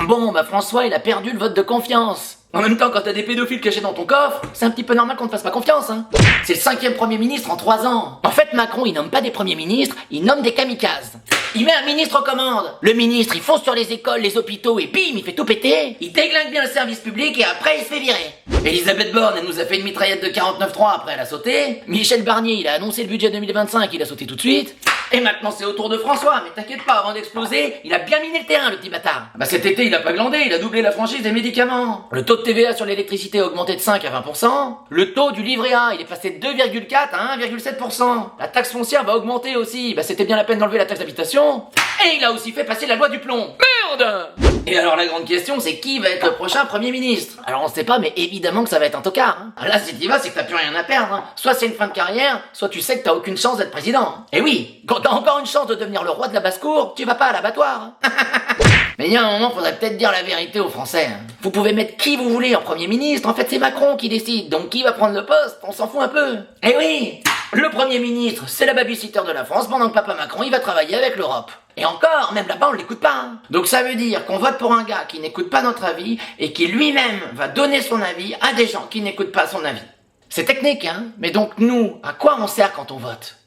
Bon, bah François, il a perdu le vote de confiance. En même temps, quand t'as des pédophiles cachés dans ton coffre, c'est un petit peu normal qu'on te fasse pas confiance, hein. C'est le 5e Premier ministre en 3 ans. En fait, Macron, il nomme pas des premiers ministres, il nomme des kamikazes. Il met un ministre aux commandes. Le ministre, il fonce sur les écoles, les hôpitaux et bim, il fait tout péter. Il déglingue bien le service public et après, il se fait virer. Elisabeth Borne, elle nous a fait une mitraillette de 49.3, après elle a sauté. Michel Barnier, il a annoncé le budget 2025, il a sauté tout de suite. Et maintenant c'est au tour de François, mais t'inquiète pas, avant d'exploser, il a bien miné le terrain, le petit bâtard. Bah cet été, il a pas glandé, il a doublé la franchise des médicaments. Le taux de TVA sur l'électricité a augmenté de 5 à 20%. Le taux du livret A, il est passé de 2,4 à 1,7%. La taxe foncière va augmenter aussi, bah c'était bien la peine d'enlever la taxe d'habitation. Et il a aussi fait passer la loi du plomb. Merde! Et alors la grande question, c'est qui va être le prochain Premier ministre? Alors on sait pas, mais évidemment que ça va être un tocard. Hein. Là, si t'y vas, c'est que t'as plus rien à perdre. Hein. Soit c'est une fin de carrière, soit tu sais que t'as aucune chance d'être président. Et oui, quand t'as encore une chance de devenir le roi de la basse-cour, tu vas pas à l'abattoir. Hein. Mais il y a un moment, faudrait peut-être dire la vérité aux Français. Hein. Vous pouvez mettre qui vous voulez en Premier ministre, en fait c'est Macron qui décide, donc qui va prendre le poste, on s'en fout un peu. Eh oui, le Premier ministre, c'est la babysitter de la France, pendant que Papa Macron, il va travailler avec l'Europe. Et encore, même là-bas, on l'écoute pas. Hein. Donc ça veut dire qu'on vote pour un gars qui n'écoute pas notre avis et qui lui-même va donner son avis à des gens qui n'écoutent pas son avis. C'est technique, hein. Mais donc nous, à quoi on sert quand on vote?